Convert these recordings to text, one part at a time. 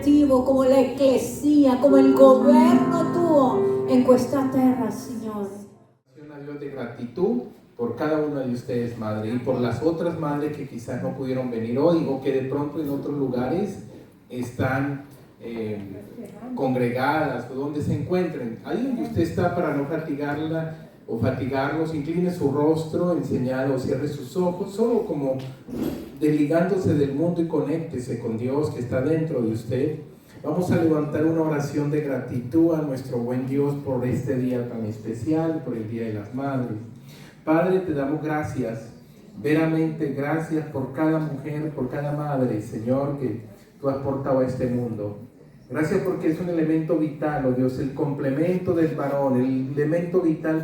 obiettivo, come l'ecclesia, come il governo tuo in questa terra, Signore. A Dios de gratitud por cada una de ustedes, Madre, y por las otras madres que quizás no pudieron venir hoy o que de pronto en otros lugares están congregadas o donde se encuentren. Ahí donde usted está, para no fatigarla o fatigarlos, incline su rostro en señal o cierre sus ojos, solo como desligándose del mundo y conéctese con Dios que está dentro de usted. Vamos a levantar una oración de gratitud a nuestro buen Dios por este día tan especial, por el Día de las Madres. Padre, te damos gracias, veramente gracias por cada mujer, por cada madre, Señor, que tú has portado a este mundo. Gracias porque es un elemento vital, oh Dios, el complemento del varón, el elemento vital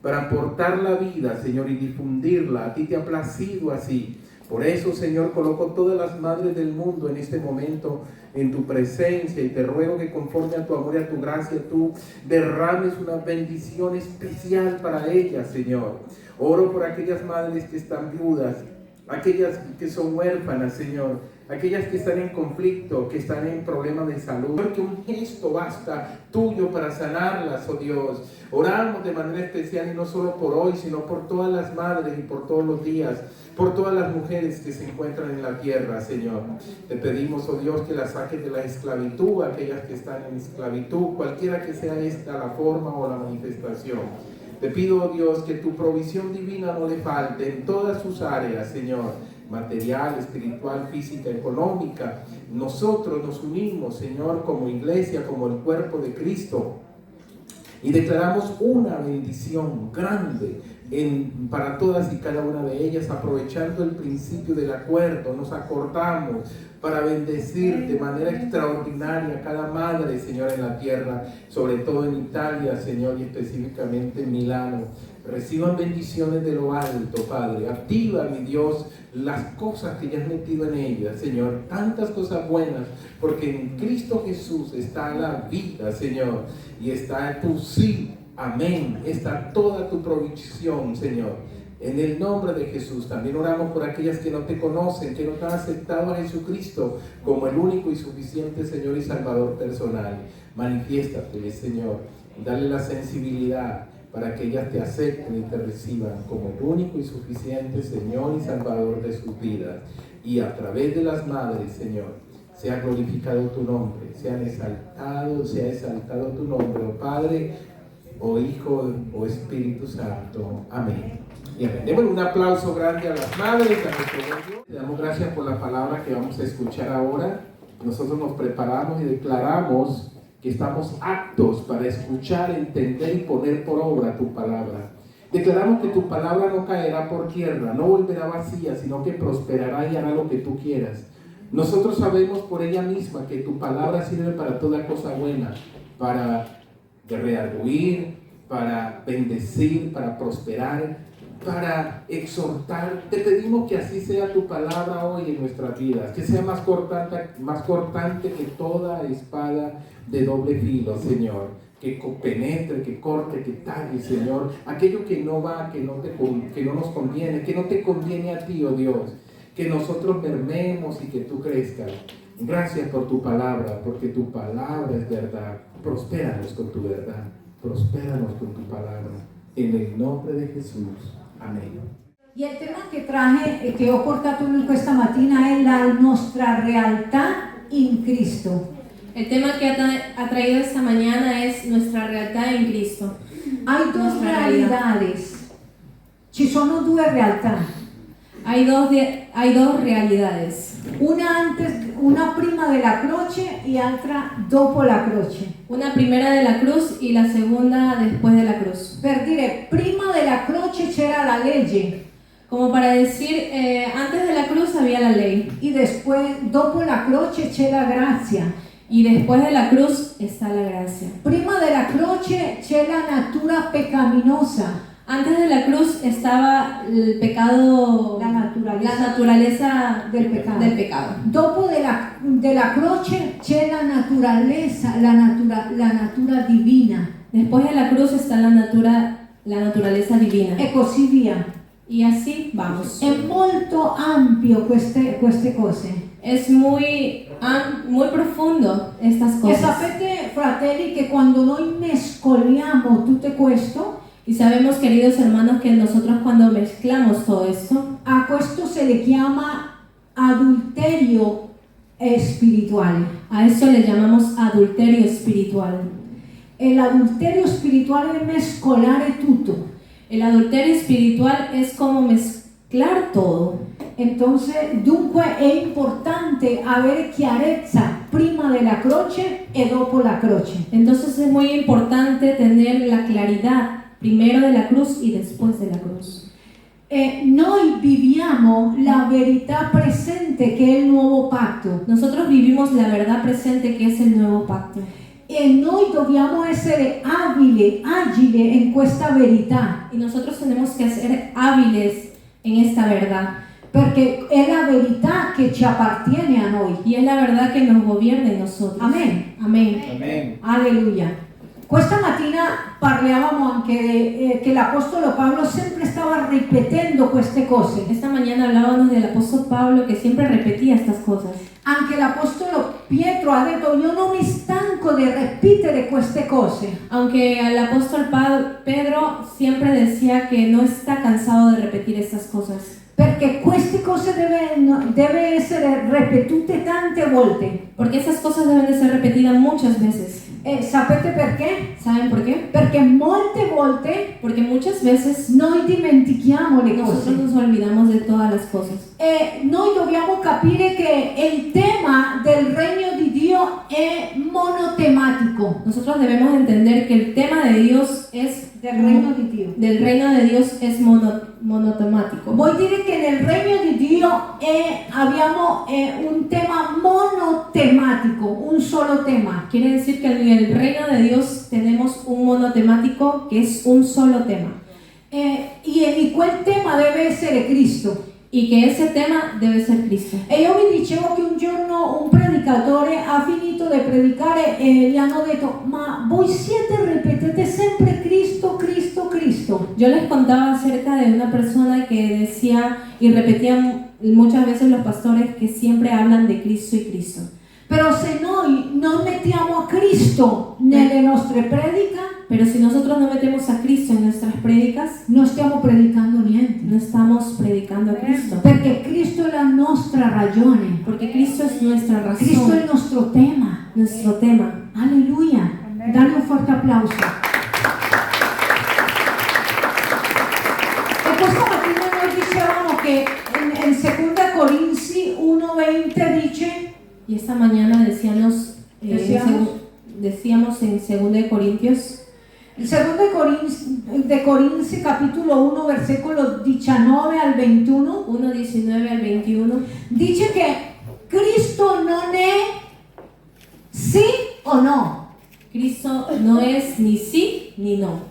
para aportar la vida, Señor, y difundirla. A ti te ha placido así. Por eso, Señor, coloco todas las madres del mundo en este momento en tu presencia y te ruego que conforme a tu amor y a tu gracia tú derrames una bendición especial para ellas, Señor. Oro por aquellas madres que están viudas, aquellas que son huérfanas, Señor, aquellas que están en conflicto, que están en problemas de salud, porque un gesto basta tuyo para sanarlas, oh Dios. Oramos de manera especial y no solo por hoy, sino por todas las madres y por todos los días, por todas las mujeres que se encuentran en la tierra, Señor. Te pedimos, oh Dios, que las saques de la esclavitud, aquellas que están en esclavitud, cualquiera que sea esta la forma o la manifestación. Te pido, oh Dios, que tu provisión divina no le falte en todas sus áreas, Señor, material, espiritual, física, económica. Nosotros nos unimos, Señor, como iglesia, como el cuerpo de Cristo, y declaramos una bendición grande para todas y cada una de ellas, aprovechando el principio del acuerdo. Nos acordamos para bendecir de manera extraordinaria a cada madre, Señor, en la tierra, sobre todo en Italia, Señor, y específicamente en Milano. Reciban bendiciones de lo alto, Padre. Activa, mi Dios, las cosas que ya has metido en ellas, Señor. Tantas cosas buenas, porque en Cristo Jesús está la vida, Señor, y está tu sí. Amén. Está toda tu provisión, Señor. En el nombre de Jesús. También oramos por aquellas que no te conocen, que no te han aceptado a Jesucristo como el único y suficiente Señor y Salvador personal. Manifiéstate, Señor. Dale la sensibilidad para que ellas te acepten y te reciban como el único y suficiente Señor y Salvador de sus vidas. Y a través de las madres, Señor, sea glorificado tu nombre, sea exaltado tu nombre, oh Padre, oh Hijo, oh Espíritu Santo. Amén. Y amén. Démosle un aplauso grande a las madres, a nuestro buen Dios. Le damos gracias por la palabra que vamos a escuchar ahora. Nosotros nos preparamos y declaramos que estamos aptos para escuchar, entender y poner por obra tu palabra. Declaramos que tu palabra no caerá por tierra, no volverá vacía, sino que prosperará y hará lo que tú quieras. Nosotros sabemos por ella misma que tu palabra sirve para toda cosa buena, para redarguir, para bendecir, para prosperar, para exhortar. Te pedimos que así sea tu palabra hoy en nuestras vidas, que sea más cortante que toda espada de doble filo, Señor, que penetre, que corte, que talle, Señor, aquello que no va, que no nos conviene, que no te conviene a ti, oh Dios, que nosotros mermemos y que tú crezcas. Gracias por tu palabra, porque tu palabra es verdad. Prospéranos con tu verdad, prospéranos con tu palabra, en el nombre de Jesús. Amén. E il tema che traje, che ho portato in questa mattina è la nostra realtà in Cristo. El tema que ha traído esta mañana es nuestra realidad en Cristo. Hay dos realidades. Ci sono due realtà. Hay dos realidades. Una prima della croce e altra dopo la croce. Una primera de la cruz y la segunda después de la cruz. Per dire, prima della croce c'era la legge. Como para decir, antes de la cruz había la ley. Y después, dopo la croce c'è la grazia. Y después de la cruz está la gracia. Prima della croce c'è la natura pecaminosa. Antes de la cruz estaba el pecado, la naturaleza del pecado. Dopo della croce c'è la natura divina. Después de la cruz está la naturaleza divina. E così via. Y así vamos. È molto ampio queste cose. Es muy muy profundo estas E cosas. sapete, fratelli, che quando noi mescoliamo tutte questo, Y sabemos, queridos hermanos, que nosotros cuando mezclamos todo esto, a questo se le chiama adulterio spirituale. a eso le llamamos adulterio espiritual. E l'adulterio spirituale è mescolare tutto. El adulterio espiritual es como mezclar todo. Entonces, dunque è importante avere chiarezza prima della croce e dopo la croce. Entonces es muy importante tener la claridad primero de la cruz y después de la cruz. E noi viviamo la verità presente che è il nuovo patto. Nosotros vivimos la verdad presente que es el nuevo pacto. E noi dobbiamo essere agili in questa verità, Y nosotros tenemos que ser hábiles en esta verdad. perché è la verità che ci appartiene a noi. Y es la verdad que nos gobierna en nosotros. Amen. Amén. Amén. Alleluia. Questa mattina parlavamo anche che l'Apostolo Paolo sempre stava ripetendo queste cose. Esta mañana hablábamos del apóstol Pablo que siempre repetía estas cosas. Anche l'Apostolo Pietro ha detto: io non mi stanco di ripetere queste cose. Aunque el apóstol Pedro siempre decía que no está cansado de repetir estas cosas. Perché queste cose deve essere ripetute tante volte. Porque esas cosas deben de ser repetidas muchas veces. E sapete perché? ¿Saben por qué? Perché molte volte Porque muchas veces noi dimentichiamo le nosotros cose. nos olvidamos de todas las cosas. E noi dobbiamo capire che il tema del regno di Dio è monotematico. Nosotros debemos entender que el tema de Dios es Del regno di Dio. del reino de Dios es monotemático. Vuol dire che nel regno di Dio abbiamo un tema monotematico, un solo tema. Quiere decir que en el reino de Dios tenemos un monotemático que es un solo tema. E quel tema deve essere Cristo. Y que ese tema debe ser Cristo. E io vi dicevo che un giorno un predicatore ha finito di predicare e gli hanno detto: ma voi ripetete sempre Cristo, Cristo, Cristo. Yo les contaba acerca de una persona que decía y repetían muchas veces los pastores que siempre hablan de Cristo y Cristo. Però se noi non mettiamo a Cristo nelle nostre prediche, Pero si nosotros no metemos a Cristo en nuestras prédicas, non stiamo predicando niente. no estamos predicando a Cristo. Perché Cristo è la nostra ragione. Porque Cristo es nuestra Cristo è il razón, nostro tema. nuestro tema. Alleluia. Dagli un forte applauso. E questa mattina noi dicevamo che in 2 Corinzi 1:20 dice: Y esta mañana decíamos en 2 de Corintios, il 2 Corinzi capitolo 1 versículo 19 al 21 1:19 al 21, dice che Cristo non è sì o no. Cristo no es ni sí ni no.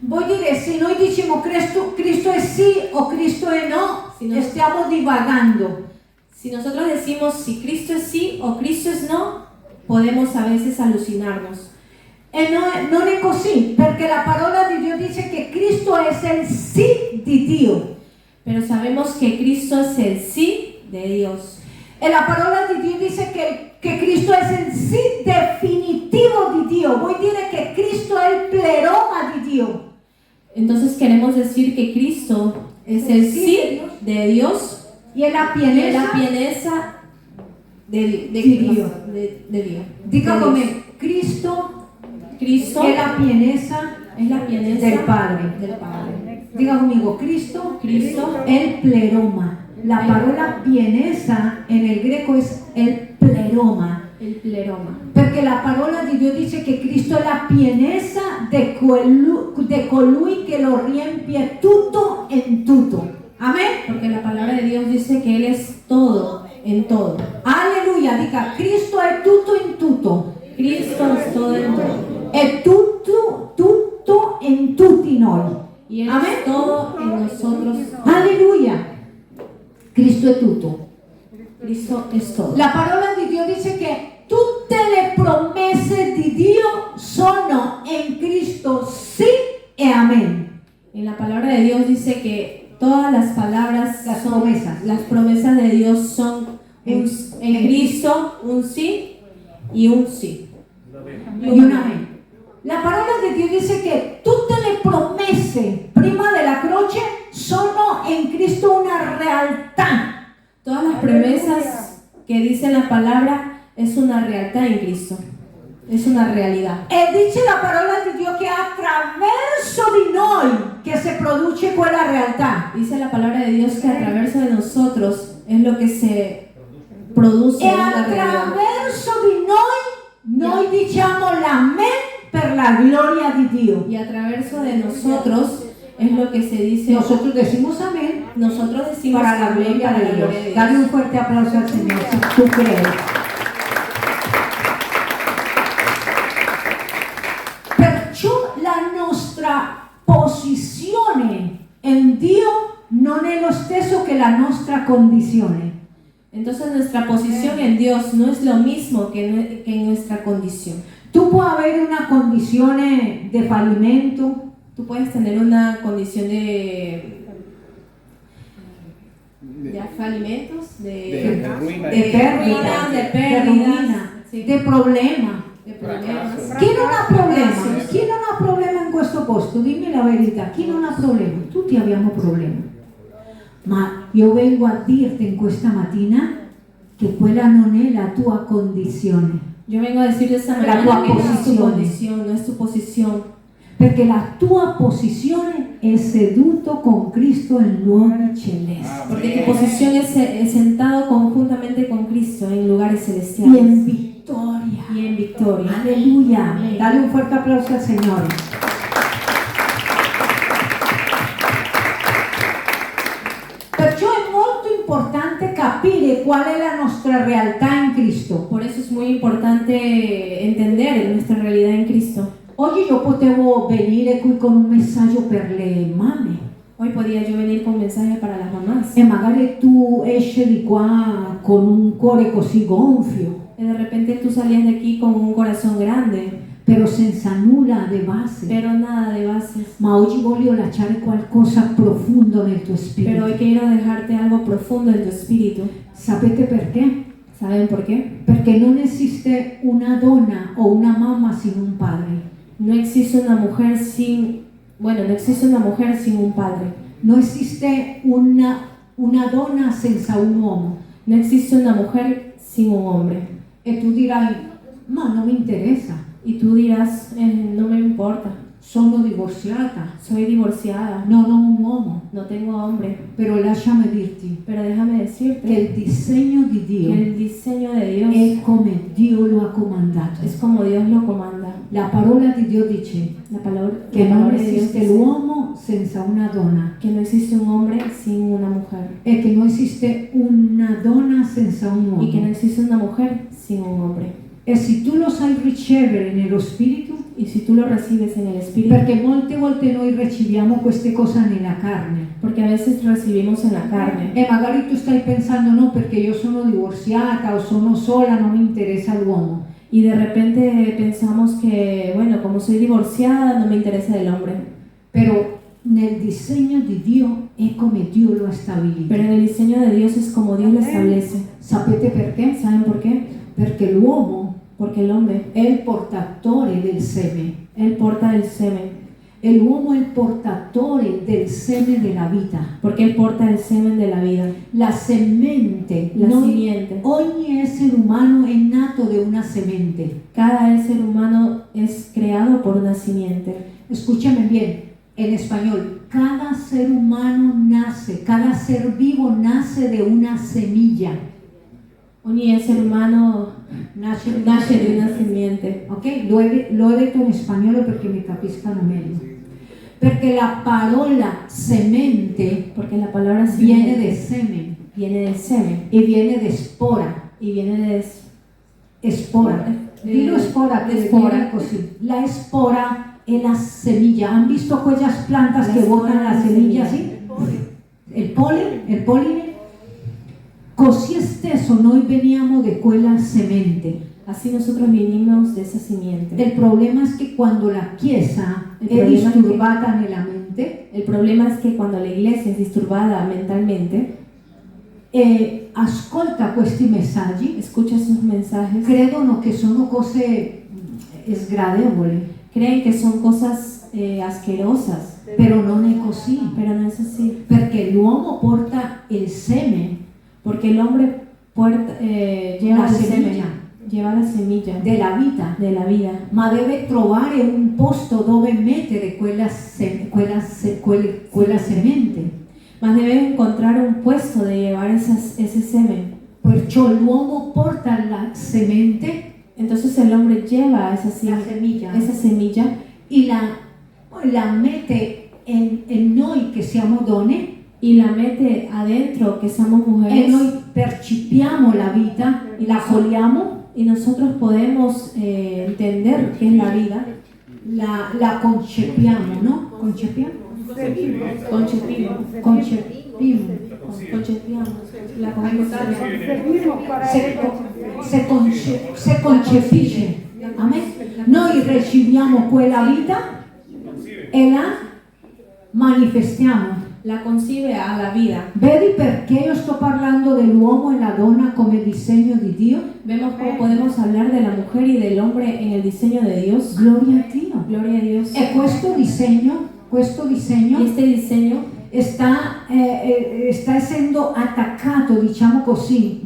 Vuol dire, se noi diciamo Cristo è sì o Cristo è no, Sì, no. stiamo divagando. Si nosotros decimos si Cristo es sí o Cristo es no, podemos a veces alucinarnos. E non è così, perché la parola di Dio dice che Cristo è il sì di Dio. Pero sabemos que Cristo es el sí de Dios. E la parola di Dio dice che Cristo è il sì definitivo di Dio. Vuol dire che Cristo è il pleroma di Dio. Entonces queremos decir que Cristo es el sí de Dios E è la y pienezza. la pieneza de Dios. Dios. De Dios. Dica De come Dios. Cristo è la pienezza es la pieneza del Padre. del Padre. Dica conmigo, Cristo Cristo è il pleroma. La parola pienezza nel greco è il pleroma. el pleroma. Perché la parola di Dio dice che Cristo è la pienezza di colui che lo riempie tutto in tutto. Amen? Porque la palabra de Dios dice que Él es todo en todo. Alleluia, dica, Cristo è tutto in tutto. Cristo es todo en todo. È tutto in tutti noi. Y Él Amén. es todo en nosotros. Alleluia. Cristo è tutto. Cristo es todo. La parola di Dio dice che tutte le promesse di Dio sono in Cristo sì e amen. En la palabra de Dios dice que todas las palabras Las son promesas. las promesas de Dios son en Cristo Cristo un sí y un sí. y un amén. La parola di Dio dice che tutte le promesse prima della croce sono in Cristo una realtà. Todas las promesas que dice la palabra es una realidad en Cristo. Es una realidad. E dice la parola di Dio che è attraverso di noi che si produce quella realtà. Dice la palabra de Dios que a través de nosotros es lo que se produce E una realidad. attraverso di noi diciamo l'amen per la gloria di Dio. Y a través de nosotros es lo que se dice. Nosotros decimos amén Nosotros decimos para la amén gloria para de la Dios. gloria de Dios. Dale un fuerte aplauso al Señor si tú crees. Perciò la nostra posizione in Dio non è lo stesso che la nostra condizione. Entonces nuestra posición en Dios no es lo mismo que en nuestra condición. Tu puoi avere una condizione di fallimento, Tú puedes tener una condición de alimentos, de ruina. de pérdida, de de pérdidas, ruina, sí. de problema. de problemas. Chi non ha problema? Chi non ha problema in questo posto? Dimmi la verità, chi non ha problema? Tutti abbiamo problemi. Ma io vengo a dirti in questa mattina che quella non è la tua condizione, Yo vengo a decir de esta La manera que tua no es tu posición. condición, no es tu posición. perché la tua posizione è seduto con Cristo in luoghi celesti Porque tu posición es sentado conjuntamente con Cristo en lugares e celestiales in vittoria. y en victoria. Alleluia! Amén. Dale un fuerte applauso al Signore. Perciò è molto importante capire qual è la nostra realtà in Cristo. Por eso es muy importante entender nuestra realidad en Cristo. Oggi io potevo venire qui con un messaggio per le mamme Hoy podía yo venir con un mensaje para las mamás. e magari tu esci di qua con un cuore così gonfio, Y de repente tú salías de aquí con un corazón grande, però senza nulla di base. pero nada de bases. Ma oggi voglio lasciare qualcosa profondo nel tuo Pero hoy spirito. quiero dejarte algo profundo en tu espíritu. Sapete perché? ¿Saben por qué? Perché non esiste una donna o una mamma sin un padre. No existe una mujer sin, no existe una mujer sin un padre. Non esiste una donna senza un uomo. No existe una mujer sin un hombre. E tu dirai, ma non mi interessa, Y tú dirás, no me importa, sono divorziata, soy divorciada, non ho un uomo. no tengo hombre. Però lasciami dirti Pero déjame che decirte il disegno di que Dio el diseño de Dios è come Dio lo ha comandato. es como Dios lo comanda. La parola di Dio dice La palabra, che la non palabra de Dios esiste dice l'uomo senza una donna que no existe un hombre sin una mujer e che non esiste una donna senza un y que no uomo. existe una mujer sin un hombre. E se tu lo sai ricevere nello spirito, Y si tú lo recibes en el espíritu, perché molte volte noi riceviamo queste cose nella carne porque a veces recibimos en la carne e magari tu stai pensando no perché io sono divorziata o sono sola, non mi interessa l'uomo. y de repente pensamos que, como soy divorciada, no me interesa el hombre. Però nel disegno di Dio è come Dio lo ha stabilito. Pero en el diseño de Dios es como Dios lo establece. Sapete perché? ¿Saben por qué? Perché l'uomo Porque el hombre, è il portatore del seme él porta el semen. e l'uomo è il portatore del seme della vita. Porque él porta el semen de la vida, La semente, la noi- simiente. ogni essere umano è nato da una semente. Cada ser humano es creado por una simiente. Escúchame bien, en español, cada ser humano nace, cada ser vivo nace de una semilla. Ogni essere umano Nasce nasce di una simiente. Ok, lo he detto in spagnolo perché mi capiscano meglio. Perché la parola semente Porque la palabra viene simiente de semen viene del semen e viene de spora. y viene de Spora. Dillo spora, de che spora. viene così. La spora è la semilla. ¿Han visto aquellas plantas La que spora botan è la la semilla semilla. así? Il polline? Così stesso noi veniamo di quella semente. Así nosotros vinimos de esa simiente. Il problema è che quando la Chiesa Il è problema è che- disturbata nella mente, El problema es que cuando la iglesia es disturbada mentalmente, ascolta questi messaggi escucha sus mensajes, credono che sono cose sgradevoli, creen que son cosas asquerosas, però non è così, pero no es así, perché l'uomo porta il seme porque el hombre lleva La el semilla. semen, lleva la semilla della vita, de la vida, ma deve trovare un posto dove mettere quella semente. mas debe encontrar un puesto de llevar ese semen. Perciò l'uomo porta la semente, Entonces el hombre lleva esa semilla e la mette in noi che siamo donne, y la mete adentro, que somos e mujeres, noi percepiamo la vita, la cogliamo, y nosotros podemos entender qué es la vida, la concepiamo, no? Concepiamo? la concebimos, Se concepisce. Amen. Noi riceviamo quella vita e la manifestiamo. la concibe a la vida. Vedi perché io sto parlando dell'uomo e la donna come disegno di Dio? Vemos cómo podemos hablar de la mujer y del hombre en el diseño de Dios. Gloria a Dio. Gloria a Dios. E questo disegno Y este diseño sta essendo attaccato, diciamo così,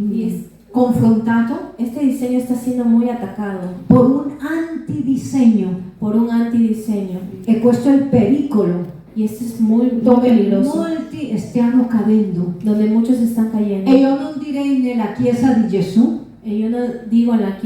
confrontato Este diseño está siendo muy atacado por un antidisegno, por un antidiseño, e questo è il pericolo y esto es muy dove peligroso, molti stiano cadendo. donde muchos están cayendo. E io non direi nella Chiesa di Gesù, Y yo no digo en la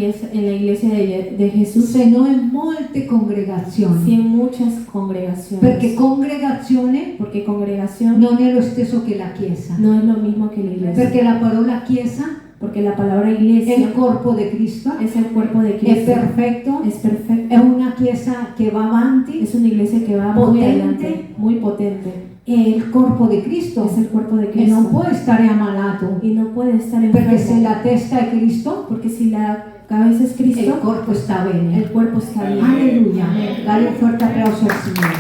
iglesia de Jesús, se no in molte congregazioni, sí en muchas congregaciones, perché congregazione porque congregación non è lo stesso che la Chiesa, no es lo mismo que la iglesia, perché la parola Chiesa porque la palabra è il iglesia corpo di Cristo, es el cuerpo de è Cristo, perfetto, es perfecto, è una Chiesa che va avanti, es una iglesia que va muy Potente. adelante, muy potente, è il corpo di Cristo es el cuerpo de e non Cristo può stare ammalato, y no puede estar perché se enfermo, la testa è Cristo, porque si la cabeza es il Cristo, corpo sta bene. el cuerpo está bien. Alleluia, dai un forte applauso al Signore.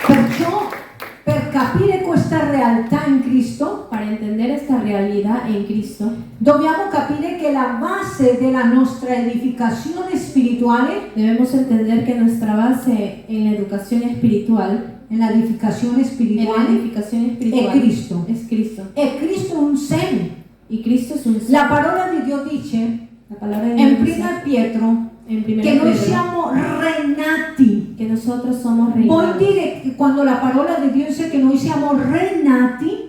Perciò, per capire questa realtà in Cristo, Para entender esta realidad en Cristo, dobbiamo capire che la base della nostra edificazione spirituale, debemos entender que nuestra base en la educación espiritual, nella edificazione en la spirituale, edificación è espiritual, Cristo. es Cristo. E Cristo è un seme. Y Cristo es un La parola di Dio dice La palabra de in Dios dice Prima Pietro en 1 che noi Pedro siamo renati. que nosotros somos Vuol reinados, dire che quando la parola di Dio dice che noi siamo renati,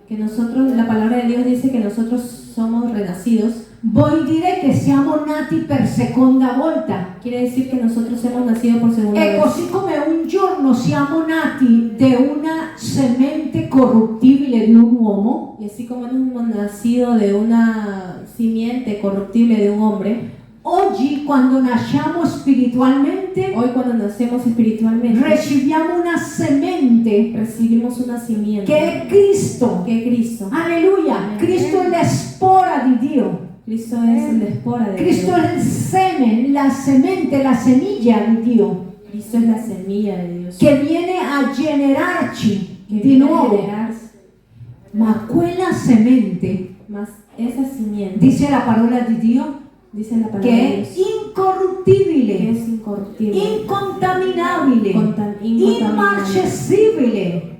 que nosotros, la palabra de Dios dice que nosotros somos renacidos, vuol dire che siamo nati per seconda volta. quiere decir que nosotros hemos nacido por segunda E vez. così come un giorno siamo nati da una semente corruttibile di un uomo, Y así como hemos nacido de una simiente corruptible de un hombre, oggi quando nasciamo spiritualmente hoy cuando nacemos espiritualmente riceviamo una semente recibimos una simiente che è Cristo. que es Cristo. Alleluia! Cristo è la spora di Dio. Cristo es la espora de Cristo Dios. è il seme, la semente, la semilla di Dio Cristo es la semilla de Dios. che viene a generarci Que di viene a nuovo. generarse. Ma quella semente, Mas esa simiente, dice la parola di Dio, dice la palabra che de è Dios, que incorruttibile, es incorruptible, incontaminabile, incontaminable, immarcesibile,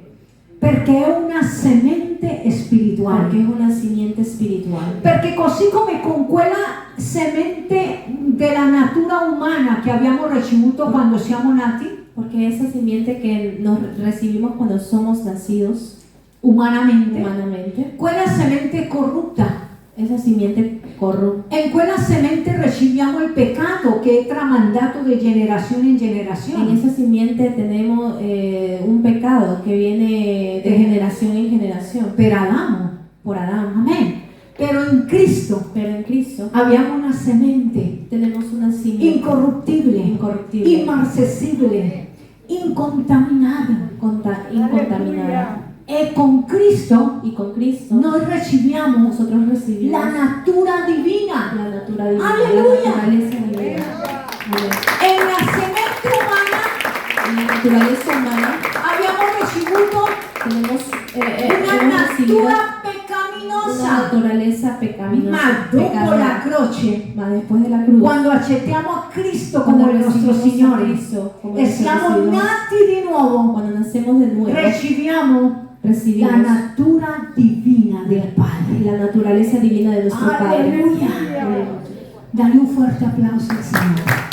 perché è una semente porque spirituale. es una simiente espiritual. Perché così come con quella semente della natura umana che abbiamo ricevuto quando siamo nati, Porque esa simiente que nos recibimos cuando somos nacidos umanamente, humanamente, quella semente è corrutta. esa simiente corrupta. In quella semente riceviamo il peccato che è tramandato di generazione in En generazione. esa simiente tenemos un pecado que viene de generación en generación Per Adamo. por Adán. Amen. Però in Cristo Pero en Cristo abbiamo una semente tenemos una simiente incorruttibile, incorruptible, immarcesibile, incontaminata. incontaminada. E con Cristo Y con Cristo noi riceviamo nosotros recibimos la natura divina. la natura divina, Aleluya. la naturaleza divina. Amén. E la semente umana En la naturaleza humana abbiamo ricevuto tenemos pecaminoso. Ma dopo pecador. la croce, Ma después de la cruz, quando accettiamo a Cristo cuando come il nostro recibimos a Signore Cristo como e nuestro siamo Salvador, nati di nuovo, cuando nacemos de nuevo, riceviamo la recibimos natura divina del Padre. la naturaleza divina de nuestro Padre. Aleluya. Dale un fuerte applauso al Signore.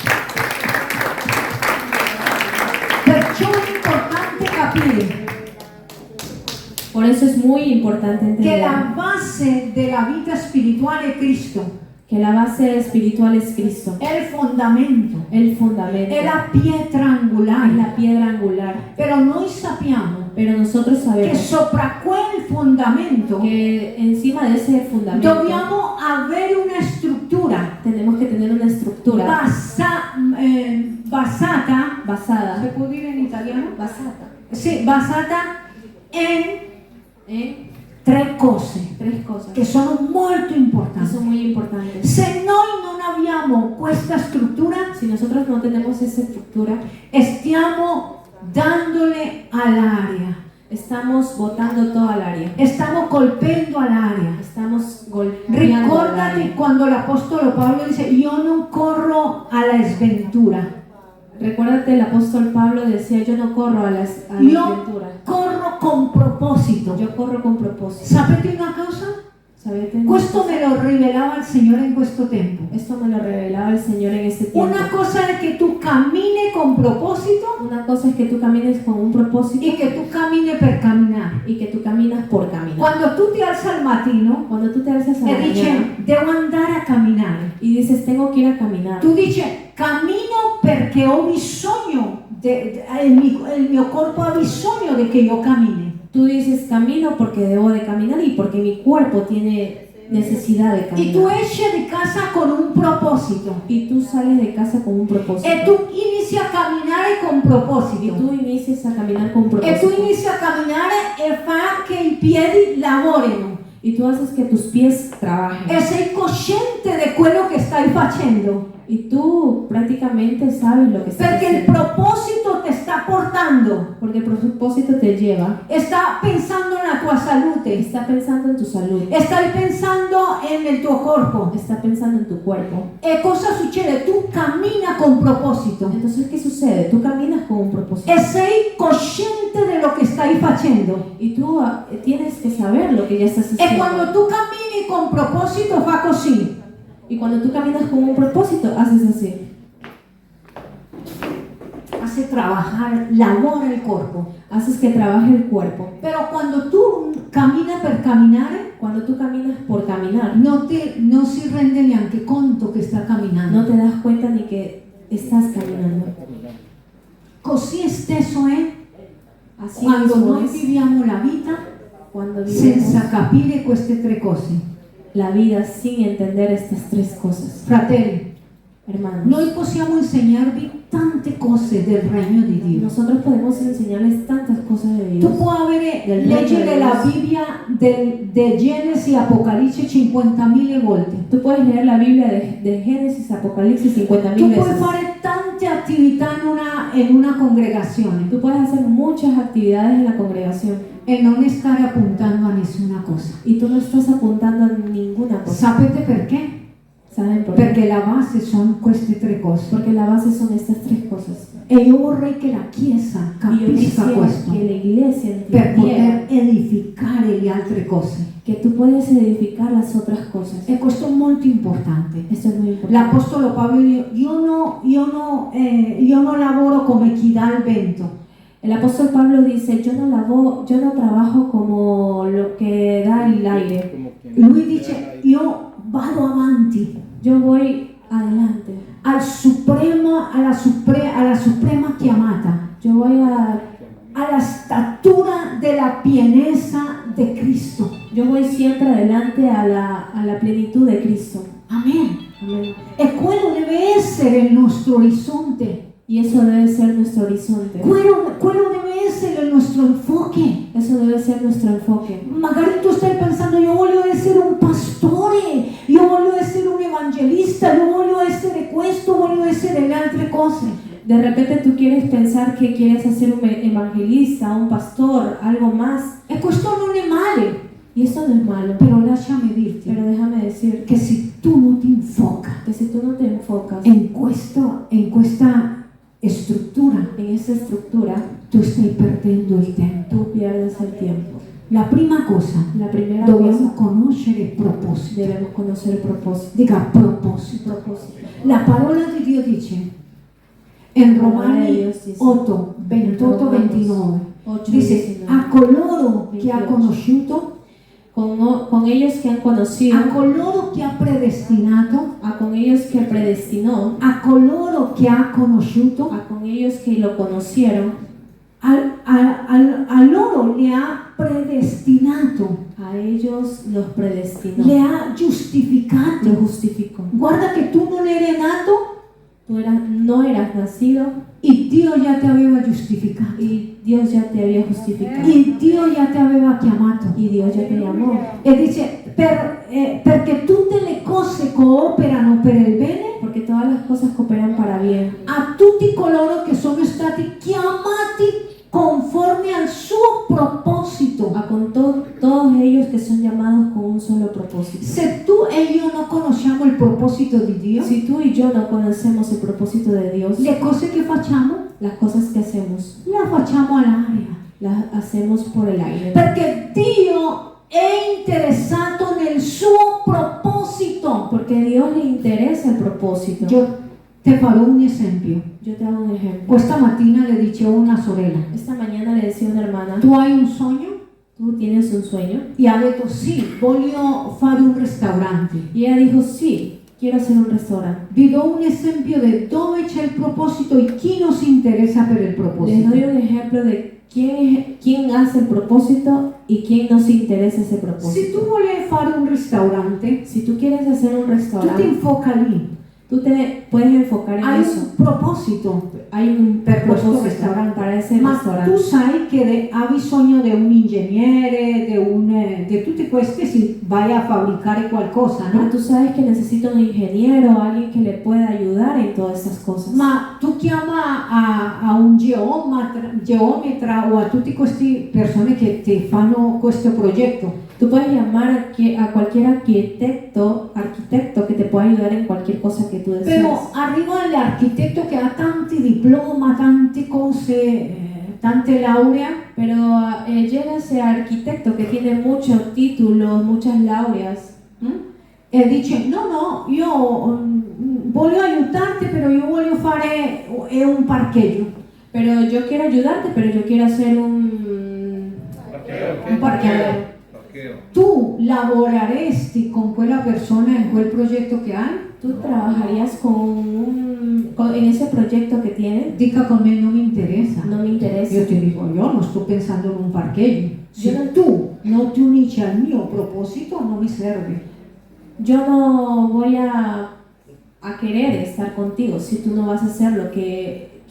Perciò è importante capire Por eso es muy importante che entender la base della vita spirituale è Cristo, que la base espiritual es Cristo, è il fondamento, el fundamento, è la pietra es angolare. la piedra angular. Però noi sappiamo Pero nosotros che sabemos sopra quel fondamento que encima de ese fundamento dobbiamo avere una struttura tenemos que tener una estructura basata, se basada, può dire in italiano? basada Sì, basata in en tre cose tres cosas che sono molto que importanti. son muy importantes. Se noi non abbiamo questa struttura, Si nosotros no tenemos esa estructura, stiamo dandole all'aria, estamos botando toda el área, stiamo colpendo all'aria. estamos golpeando al Ricordati área. quando l'Apostolo Paolo dice io non corro alla sventura, Recuérdate, el apóstol Pablo decía, yo no corro a la io aventura, corro con proposito. yo corro con propósito. Sapete una cosa? ¿Sabete? Questo me lo rivelava il Signore in questo tempo. Esto me lo revelaba el Señor en ese tiempo. Una cosa è che tu cammini con proposito Una cosa es que tú camines con un propósito e che tu cammini per camminare. y que tú caminas por caminar. Quando tu ti alzi al mattino Cuando tú te alzas a la e mañana dici devo andare a camminare, y dices, tengo que ir a caminar, tu dici cammino perché ho bisogno, il mio corpo ha bisogno di che io cammini. tú dices, camino porque debo de caminar y porque mi cuerpo tiene necesidad de E tu caminar. esci di casa con un proposito Y tú sales de casa con un propósito. e tu inizi a camminare con Y proposito. tú inicias a caminar con un E tu propósito. inizi a camminare e fa che i piedi lavorino. Y tú haces que tus pies trabajen. E sei cosciente di quello che stai facendo. Y tú prácticamente sabes lo que estás Perché il haciendo. proposito ti sta portando. Porque el propósito te lleva. Sta pensando nella tua salute. Está pensando en tu salud. Stai pensando nel tuo corpo. Está pensando en tu cuerpo. E cosa succede? Tu cammina con proposito. Entonces, ¿qué sucede? Tú caminas con un propósito. E sei cosciente di lo che stai facendo. Y tú tienes que saber lo que ya estás E haciendo. quando tu cammini con proposito fa così. Y cuando tú caminas con un propósito, haces así. Hace trabajar, lavora il corpo. Haces que trabaje el cuerpo. Però quando tu cammini per camminare, Cuando tú caminas por caminar, non si rende neanche conto che sta camminando. no te das cuenta ni que estás caminando. Così stesso è Así quando mismo noi es viviamo la vita cuando vivimos senza capire queste tre cose. la vida sin entender estas tres cosas. Fratelli, Hermanos, noi possiamo insegnarvi tante cose del regno di Dio. nosotros podemos enseñarles tantas cosas de Tu Dios. puoi avere, Del leggere regno la di Dio. Bibbia de Genesi Apocalisse 50.000 volte. Tú puedes leer la Biblia de Génesis, Apocalipsis 50.000 Tu puoi veces. fare tante attività in una congregazione Tú puedes hacer muchas actividades en la congregación e non stare appuntando a nessuna cosa. y tú no estás apuntando a ninguna cosa. Sapete perché? ¿Saben por qué? Perché la base sono queste tre cose. Porque la base son estas tres cosas. E io vorrei che la Chiesa Y yo capisca quisiera questo que la iglesia per entendiera poter edificare le altre cose. que tú puedes edificar las otras cosas. E questo è molto importante. Esto es muy importante. L'Apostolo Paolo dice, io non lavoro come chi dà il vento. El apóstol Pablo dice, yo no trabajo como lo que da el aire. Lui dice, io vado avanti Yo voy adelante. alla suprema chiamata, Yo voy alla statura della pienezza di Cristo. yo voy siempre adelante a la plenitud de Cristo. Amen. Amén. E quello deve essere il nostro orizzonte. Y eso debe ser nuestro horizonte. Quello deve essere il nostro enfoque. Eso debe ser nuestro enfoque. Magari tu stai pensando, io voglio essere un pastore, io voglio essere un evangelista, io voglio essere questo, voglio essere le altre cose. De repente tú quieres pensar que quieres ser un evangelista, un pastor, algo más. E questo non è male. Y eso no es malo. Pero lasciami dirti Pero déjame decir che se tu non ti enfocas que si tú no te enfocas en questa struttura, en esa estructura, tu stai perdendo il tempo. tú pierdes el tiempo. La prima cosa, La primera dobbiamo cosa, conoscere il proposito. debemos conocer el propósito. Dica proposito. Propósito. La parola di Dio dice in La parola di Romani Dios dice, 8, 28, 29, 8, dice 19. a coloro che ha 28. conosciuto, Con ellos que han conocido, a coloro che ha predestinato, con ellos que predestinó, a coloro che ha conosciuto, con ellos que lo conocieron, a loro le ha predestinato, a ellos los predestinó, le ha lo giustificato. justificó. Guarda che tu non eri nato Tú no eras nacido e Dio già ti aveva giustificato. y Dios ya te había justificado E Dio già ti aveva chiamato. y Dios ya te llamó. E dice, perché tutte le cose cooperano per il bene Porque todas las cosas cooperan para bien a tutti coloro che sono stati chiamati conforme al suo proposito. con todos ellos que son llamados con un solo propósito. Se tu e io non conosciamo il proposito di Dio, Si tú y yo no conocemos el propósito de Dios, le cose che facciamo las cosas que hacemos le facciamo all'aria. las hacemos por el aire. Perché Dio è interessato nel suo proposito. Porque a Dios le interesa el propósito. Io te farò un esempio. Yo te hago un ejemplo. Questa mattina le dicevo a una sorella, Esta mañana le decía a una hermana, tu hai un sogno? ¿tú tienes un sueño? E ha detto sì, voglio fare un ristorante. Y ella dijo, sí, quiero hacer un restaurante. Vi do un esempio di dove c'è il proposito e chi non si interessa per il Les proposito. doy un ejemplo de quién hace el propósito y quién no se interesa ese Se propósito. tu vuoi fare un ristorante, Si tú quieres hacer un tu ti restaurante, infoca lì. tú te puedes enfocar en Hai eso. un proposito. Hay un Per questo propósito restaurante. para ese Ma tu restaurante. sai che ha bisogno di un ingegnere, di tutti questi si vai a fabbricare qualcosa, Pero no? tú sabes que necesita un ingeniero, alguien que le pueda ayudar en todas esas cosas. Ma tu chiama a un geometra o a tutte queste persone che ti fanno questo progetto. Tú puedes llamar a cualquier arquitecto que te pueda ayudar en cualquier cosa que tú desees. Però arriva l'architetto che ha tanti diplomi, tante cose, tante lauree, Pero llega ese arquitecto que tiene muchos títulos, muchas laureas, e dice no, io voglio aiutarti, però io voglio fare un parcheggio. pero yo quiero ayudarte, pero yo quiero hacer un parqueadero. Tu lavoreresti con quella persona in quel progetto che hai? ¿Tú trabajarías en ese proyecto que tienes? Dica con me, non mi interessa. No me interesa. Io ti dico, io non sto pensando in un parcheggio. Se Io non- tu non ti unisci al mio proposito, non mi serve. Yo no voy a querer estar contigo si tú no vas a hacer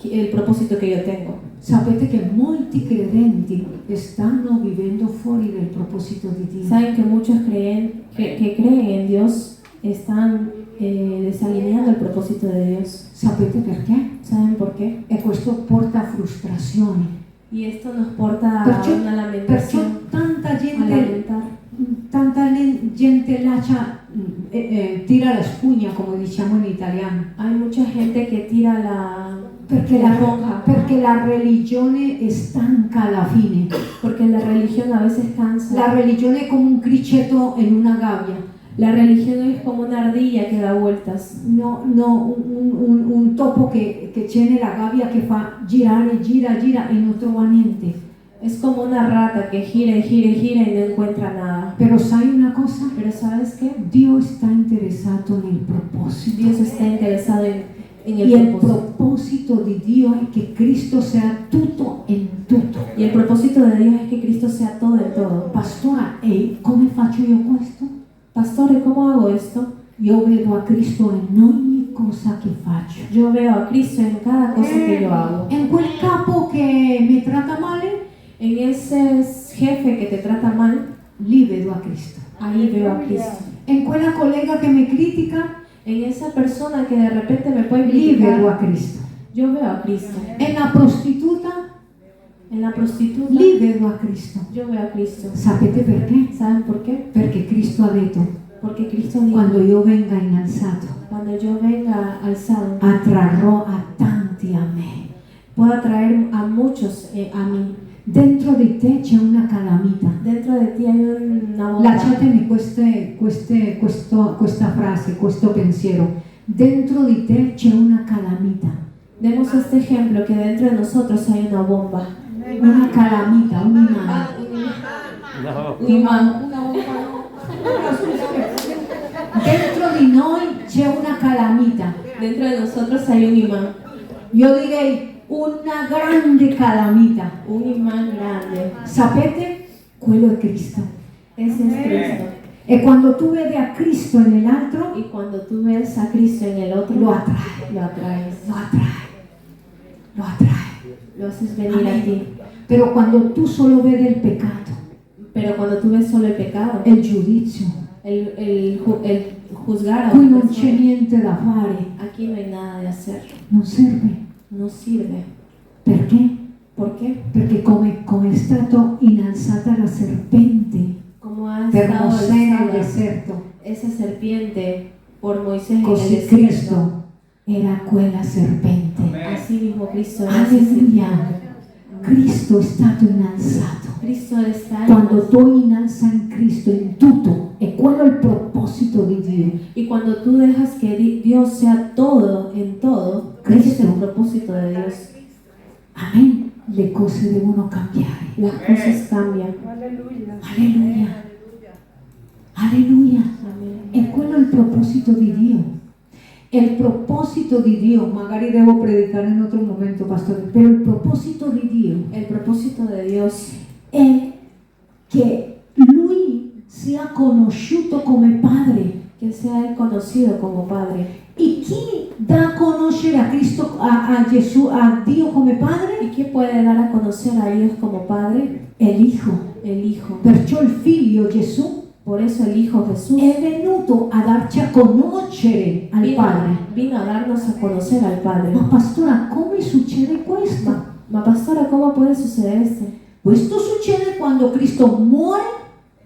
el propósito que yo tengo. Sapete che molti credenti stanno vivendo fuori del proposito di Dio. Saben que muchos que creen en Dios están desalineando el propósito de Dios. Sapete perché? ¿Saben por qué? E questo porta a frustrazione. Y esto nos porta Perciò, a una lamentación, tanta a gente, lamentar. gente tira la spugna, come diciamo in italiano. Hay mucha gente que tira la esponja, Perché la religione stanca alla fine. porque la religión a veces cansa. La religione è come un criceto in una gabbia. La religión es como una ardilla que da vueltas. Un topo che c'è nella gabbia che fa girare, gira e non trova niente. Es como una rata que gira y gira y gira y no encuentra nada. Però sai una cosa? Pero ¿sabes qué? Dio sta interessato nel proposito. Dios está interesado en E el il propósito. proposito di Dio è che Cristo sia tutto in tutto. Y el propósito de Dios es que Cristo sea todo en todo. Pastora, e come faccio io questo? Pastore, ¿cómo hago esto? Io vedo a Cristo in ogni cosa che faccio. Yo veo a Cristo en cada cosa que yo hago. In quel capo che mi tratta male, En ese jefe que te trata mal, lì vedo a Cristo. ahí veo a Cristo. In quella collega che mi critica, En esa persona que de repente me puede lì vedo a criticar, Cristo. yo veo a Cristo. In una prostituta, En la prostituta lì vedo a Cristo. yo veo a Cristo. Sapete perché? ¿Saben por qué? Perché Cristo ha detto, Porque Cristo dijo, quando io venga innalzato, cuando yo venga alzado, attrarrò a tanti a me. puedo atraer a muchos a mí. Dentro di te c'è una calamita. Dentro de ti hay una bomba. Lasciatemi questa frase, questo pensiero. Dentro di te c'è una calamita. Demos este ejemplo, que dentro de nosotros hay una bomba. Una calamita, un imán. Un imán. Dentro di noi c'è una calamita. Dentro de nosotros hay un imán. Io direi una grande calamita. Un imán grande. Sapete? Quello è Cristo. Ese es Cristo. E quando tu vedi a Cristo nell'altro, Y cuando tú ves a Cristo en el otro, lo atrae, lo atraes. lo atrae, lo atrae. Lo haces venir a ti. Però quando tu solo vedi il peccato, Pero cuando tú ves solo el pecado, il giudizio, el juzgar a qui una non c'è persona, niente da fare, aquí no hay nada de hacer. non serve. No sirve. Perché? ¿Por qué? Perché come è stato innalzata la serpente Como ha per estado Mosè nel alzada deserto, esa serpiente por Moisés en el così desierto, Cristo era quella serpente. así mismo Cristo era esa Alleluia. serpiente. Cristo è stato innalzato. Cristo está Quando tu innalza in Cristo in tutto, è quello il proposito di Dio. y cuando tú dejas que Dios sea todo en todo, ese es Cristo. el propósito de Dios. Amen. Le cose devono cambiare. Las cosas cambian. Alleluia. Alleluia. Amén. È quello il proposito di Dio. Il proposito di Dio, magari devo predicare in otro momento, pastore, però il proposito di Dio El propósito de Dios è che Lui sia conosciuto come Padre. que sea Él conocido como Padre. E chi dà a conoscere a Cristo, a Gesù, a Dio come Padre? ¿Y quién puede dar a conocer a Dios como Padre? È l'Hijo. El Hijo. Perciò il Figlio Gesù Por eso el Hijo Jesús è venuto a darci a conoscere al Padre. vino a darnos a conocer al Padre. Ma pastora, come succede questo? Ma pastora, ¿cómo puede suceder esto? Questo succede quando Cristo muore,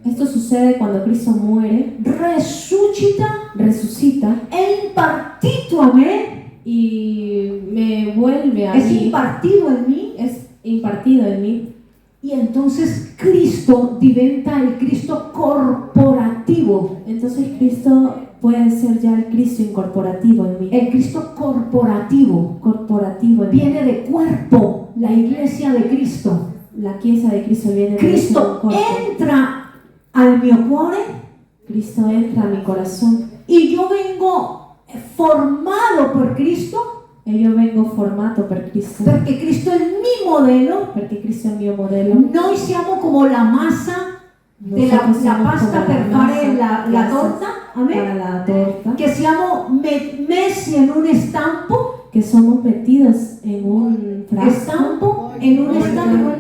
Esto sucede cuando Cristo muere, resuscita, resucita è impartito a me, y me vuelve a es mí, impartido en mí, es impartido en mí. y entonces Cristo diventa el Cristo corporativo. Entonces Cristo puede ser ya el Cristo incorporativo en mí. El Cristo corporativo Corporativo en mí. viene de cuerpo, la iglesia de Cristo. La chiesa de Cristo viene de Cristo un cuerpo. entra al mio cuore Cristo entra a mi corazón y yo vengo formato per Cristo, e io vengo formato per Cristo, perché Cristo è il mio modello. perché Cristo è il mio modello. Noi siamo come la massa della Nosotros la somos pasta como per la fare masa la que torta, para amen? la torta, Che siamo messi in un stampo, que somos metidos en un stampo, in un stampo, in un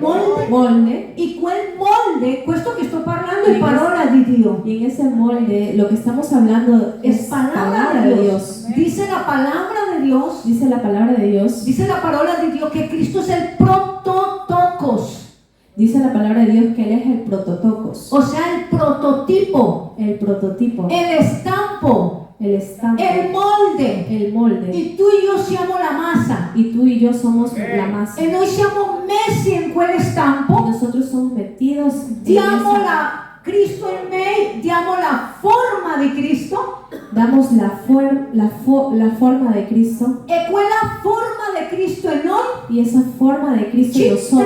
molde, e quel molde, questo che sto parlando è parola di Dio. y en ese molde lo que estamos hablando Es es palabra de Dios. Dice la palabra de Dios, Dice la palabra de Dios, dice la parola di Dio che Cristo è il prototokos, dice la palabra de Dios que Él es el prototocos, o sea, il prototipo, el prototipo, el stampo, el estampo, il molde. el molde. E tu e io siamo la massa. Y tú y yo somos la masa. E noi siamo messi in quel Y stampo, nosotros somos metidos en diamo esa- la Cristo in me, diamo la forma di Cristo, damos la forma de Cristo, e quella forma di Cristo in noi y esa forma de Cristo ci en nosotros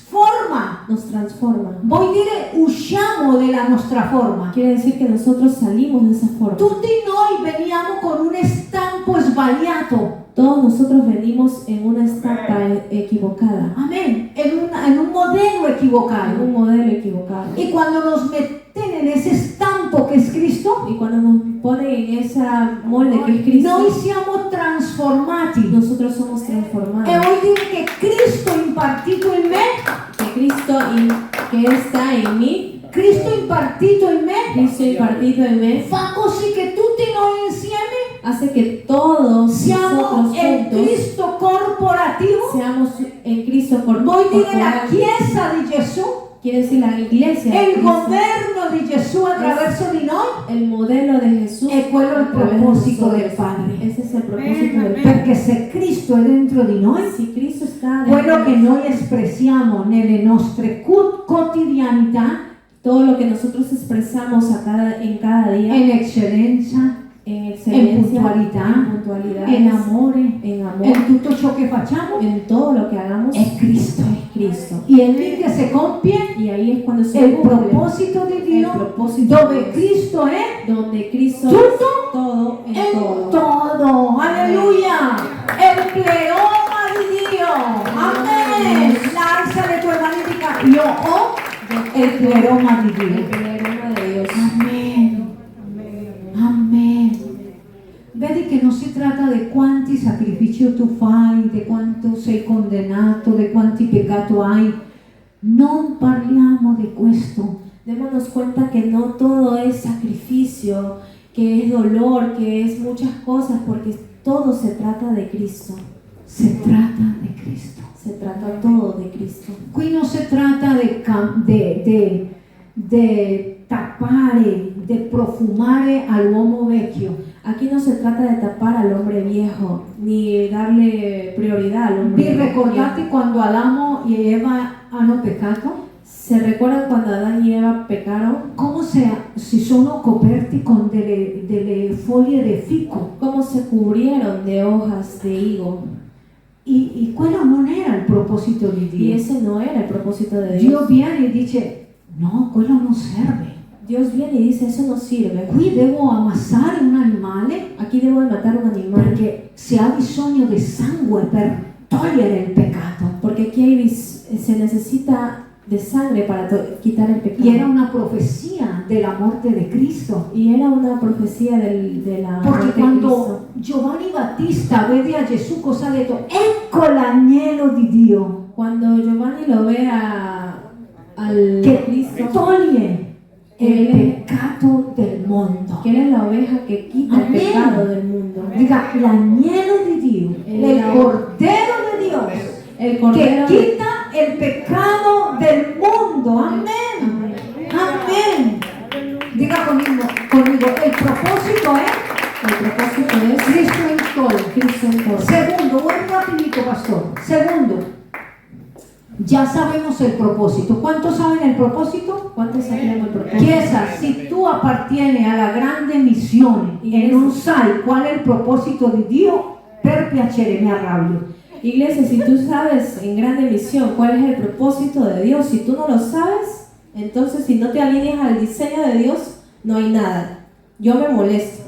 trasforma. nos transforma. Vuol dire usciamo della nostra forma. Quiere decir que nosotros salimos de esa forma. Tutti noi veniamo con un stampo sbagliato. Todos nosotros venimos en una estampa equivocada, Amen. En un modello en equivocado. un modelo equivocado. Y cuando nos meten en ese stampo che es Cristo, Y cuando nos ponen en esa molde que es Cristo, noi siamo trasformati. nosotros somos E transformados. vuol dire che Cristo impartito in me, Que Cristo que está en mí, Cristo impartito in me, Cristo impartido en mí, fa così che tutti noi insieme hace que todos siamo nosotros il juntos Cristo corporativo seamos en Cristo Cristo Voi dire la corporal. Chiesa di Gesù, Quiere decir la iglesia de il Cristo, governo di Gesù attraverso di noi, el modelo de Jesús. è quello il a través de proposito del nosotros. Padre. Ese es el propósito del Padre. Perché se Cristo è dentro di noi, Si Cristo está quello dentro che de noi nosotros, espressiamo nelle nostre quotidianità, todo lo que nosotros expresamos en cada día, en eccellenza, en en excelencia, puntualità, en puntualidad, en amore, en amor, en tutto ciò che facciamo, en todo lo que hagamos, è Cristo. es Cristo. Y è lì che si compie Y ahí es cuando se il cumple proposito di Dio, el propósito dove de Dios, Cristo è donde Cristo tutto es todo en in todo. todo. Alleluia! È il pleoma di Dio. Amen. Alza le tue mani e dica: io ho il pleoma di El Dio. pleroma de Dios. Amen. Amen. Vedi che non si tratta di quanti sacrifici tu fai, di quanto sei condannato, di quanti peccati hai. Non parliamo di questo. Démonos cuenta que no todo es sacrificio, que es dolor, que es muchas cosas, porque todo se trata de Cristo. Si tratta di Cristo. Se trata todo de Cristo. Qui non si tratta di tappare, di profumare all'uomo vecchio. Aquí no se trata de tapar al hombre viejo, ni darle prioridad al hombre Vi ricordate viejo. quando Adamo e Eva hanno peccato? ¿Se recuerdan cuando Adán y Eva pecaron? Come si sono coperti con delle foglie di fico. ¿Cómo se cubrieron de hojas de higo? E quello non era il proposito di Y Dio. ese no era el propósito de Dio Dios. viene e dice: no, quello non serve. Dios viene y dice, eso no sirve. Qui devo ammassare un animale Aquí debo de matar un animal, perché si ha bisogno di sangue per togliere il peccato. porque aquí se necesita de sangre para quitar el pecado. Y era una profecía de la muerte de Cristo. Y era una profecía de la Porque muerte de Cristo. quando Giovanni Battista vede a Gesù, cosa ha detto? Ecco l'agnello di Dio Cuando Giovanni lo ve al che Cristo, toglie il peccato del mondo. que él es la oveja que quita el Amén. pecado del mundo. Dica, l'agnello di Dio, il Cordero di Dio, El che cordero quita il peccato del mondo. Amén. Amén. Diga conmigo, el propósito es el propósito es Cristo en todo. Cristo en todo. Segundo, voy rapidito, pastor. Segundo, ya sabemos el propósito. ¿Cuántos saben el propósito? ¿Cuántos sabían el propósito? Chiesa, si tu appartieni alla grande missione e non sai qual è il proposito di Dio, per piacere mi arrabbio. Iglesia, si tú sabes en grande misión cuál es el propósito de Dios, si tú no lo sabes, entonces si no te alineas al diseño de Dios, no hay nada. Yo me molesto,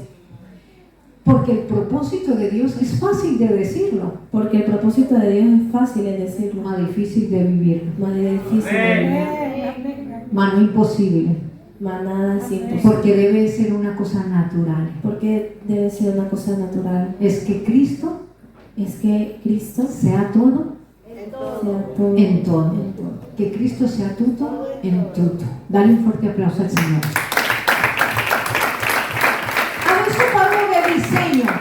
Porque el propósito de Dios es fácil de decirlo, porque el propósito de Dios es fácil de decirlo, más difícil de vivirlo, más difícil de vivir, más no imposible, más nada es imposible, porque debe ser una cosa natural. porque debe ser una cosa natural. Es que Cristo Es que Cristo sea todo sea todo en todo. en todo. Que Cristo sea tutto en tutto. Dale un fuerte aplauso al Señor. Adesso parlo del disegno.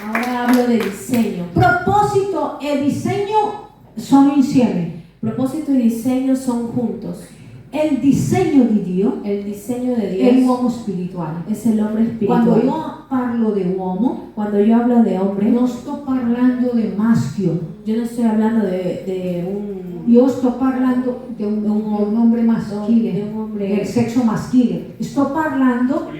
Ahora hablo de diseño. Proposito e disegno sono insieme. Propósito y diseño son juntos. Il disegno di Dio El diseño de è Dios l'uomo spirituale. es el hombre espiritual. Quando io parlo di uomo, Cuando yo hablo de hombre, non sto parlando di maschio, yo no estoy hablando de un io sto parlando di un hombre maschile, de un hombre del sexo maschile. Sto parlando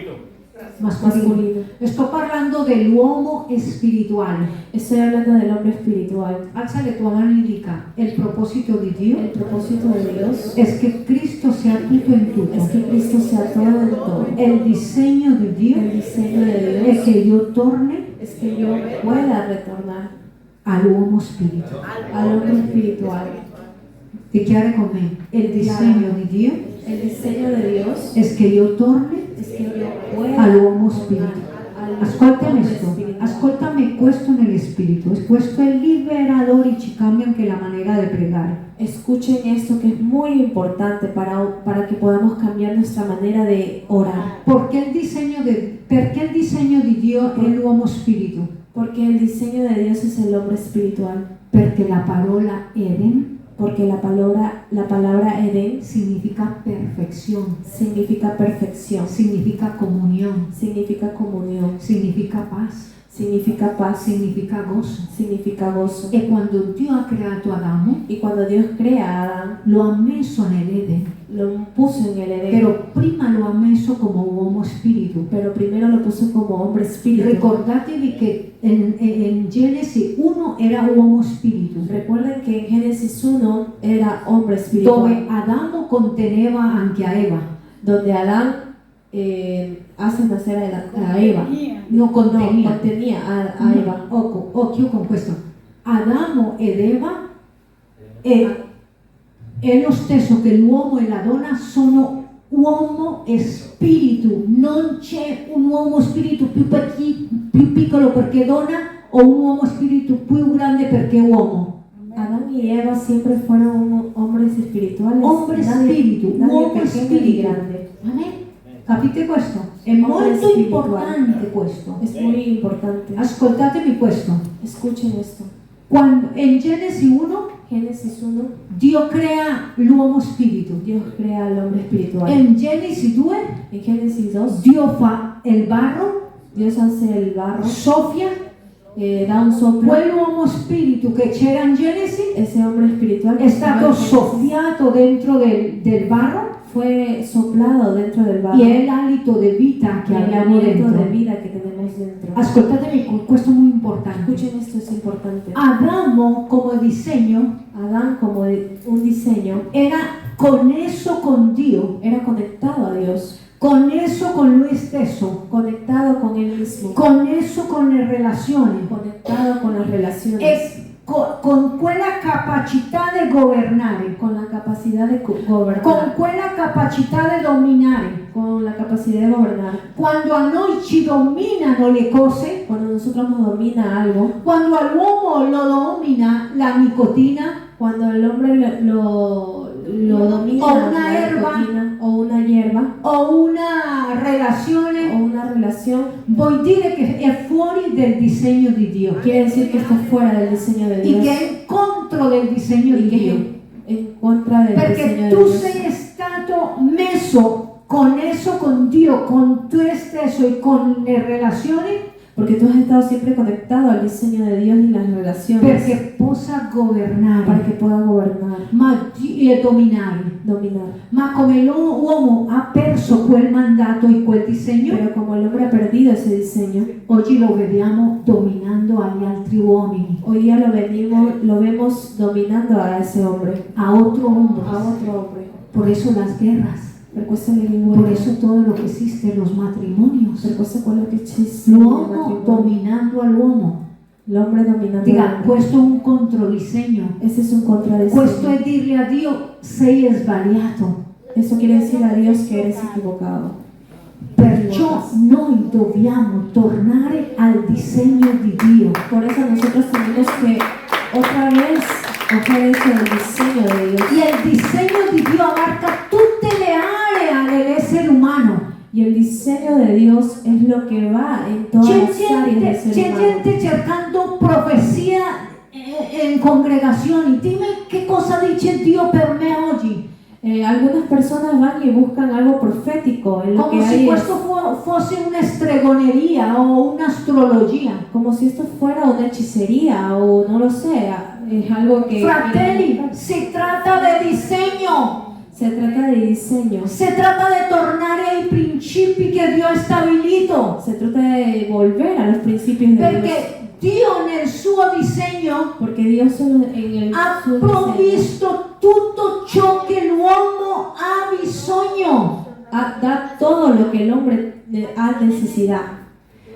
masculino. masculino. Sto parlando dell'uomo spirituale. Estoy hablando del hombre espiritual. Alza le tua mano y dica, el propósito de Dio El propósito de Dios es que Cristo sea tutto en tutto. es que Cristo sea todo en todo. El disegno di Dio El diseño de è Dios che io torni es que yo pueda retornar all'uomo spirito. al hombre espiritual. Dichiara con me, el disegno di Dio El diseño de Dios es que io torni es que yo pueda all'uomo spirito. al Ascoltami hombre questo, espiritual. ascoltami questo nello spirito. Questo è il liberador y ci cambia anche la manera di pregare. Escuchen esto que es muy importante para que podamos cambiar nuestra manera de orar. Perché il disegno di Dio è l'uomo spirito? Porque el diseño de Dios es el hombre espiritual. Perché la parola Eden Porque la palabra Edén significa perfección, significa perfección, significa comunión, significa comunión, significa paz, significa paz, significa gozo. significa gozo. E quando Dio ha creato Adamo, Y cuando Dios crea a Adán, lo ha messo nell'Eden, lo puso en el Edén, pero prima lo ha messo come uomo spirito. pero primero lo puso como hombre espíritu. Ricordatevi che in Genesi 1 era uomo spirito, Recuerden que en Génesis 1 era hombre dove espiritual, Adamo conteneva anche a Eva. donde Adán hace nacer a Eva. No contenía. No, contenía a Eva. Occhio con questo. Adamo ed Eva è lo stesso che l'uomo e la donna sono uomo e spirito. Non c'è un uomo spirito più piccolo perché donna o un uomo spirito più grande perché uomo. Adán y Eva siempre fueron hombres espirituales. Hombre spirito, nadie uomo pequeño ni spirito. grande. Amen? Capite questo? È Hombre molto spiritual. importante questo. Es muy importante. Ascoltatemi questo. Escuchen esto. Quando in Genesi 1 Génesis 1, Dio crea l'uomo spirito. Dios crea al hombre espiritual. In Genesi 2 En Génesis 2, Dio fa il barro, Dios hace el barro, soffia, da un soplo. quell'uomo spirito che c'era in Genesi Ese hombre espiritual è stato en Génesis soffiato dentro del barro fue soplado dentro del barro. e è l'alito di vita che Y el abbiamo aliento de dentro. vida que tenemos dentro. Ascoltatemi, questo è molto importante. Escuchen esto, es importante. Adamo come disegno Adán, como un diseño, era connesso con Dio, era conectado a Dios, connesso con lui stesso, conectado con él mismo, connesso con le relazioni conectado con las relaciones, e con quella capacità di governare, con la capacidad de gobernar, con quella capacità di dominare. con la capacidad de gobernar. Quando a noi ci dominano le cose, Cuando nosotros nos domina algo, quando all'uomo lo domina la nicotina, cuando el hombre lo domina O una la hierba. nicotina, o una hierba o una relazione, o una relación, vuol dire che è fuori del disegno di Dio quiere decir que está fuera del diseño de e Dios che è contro del disegno y di que Dio. es en contra del diseño Perché de tu Dios. sei stato messo connesso con Dio, con te stesso e con le relazioni Porque tú has estado siempre conectado al diseño de Dios y las relaciones perché possa governare, para que pueda gobernar, e dominare. dominar. Ma come l'uomo ha perso quel mandato e quel disegno, Pero como el hombre ha perdido ese diseño, oggi lo vediamo dominando agli altri uomini, hoy día lo vemos dominando a ese hombre, a otro hombre. a otro hombre. Por eso las guerras, Per questo le lingue, por eso todo lo que existe, los matrimonios. per questo è quello che ci sia nel L'uomo matrimonio. dominando all'uomo. L'uomo dominando Dica, l'uomo. questo è un controdisegno. Ese es un contradisegno. Questo è dirle a Dio, sei sbagliato. Eso quiere decir a Dios que eres equivocado. Perciò noi dobbiamo tornare al disegno di Dio. Por eso nosotros tenemos que otra vez el diseño de Dios. E il disegno di Dio abarca tutte le aree dell'essere umano. Y el diseño de Dios es lo que va en todas C'è las áreas del ser c'è humano. gente cercando profezia in congregazioni. Dimmi che cosa dice Dio per me oggi. Algunas personas van y buscan algo profético en lo que Come se hay, questo fosse una stregoneria o un'astrologia. como si esto fuera una hechicería o no lo sé, es algo que Fratelli, si tratta di disegno. se trata de diseño, Si tratta di tornare ai principi che Dio ha stabilito. se trata de volver a los principios de Dios, Perché Dio nel suo disegno porque Dios en el ha su diseño provvisto tutto ciò che l'uomo ha bisogno. da todo lo que el hombre ha necesidad.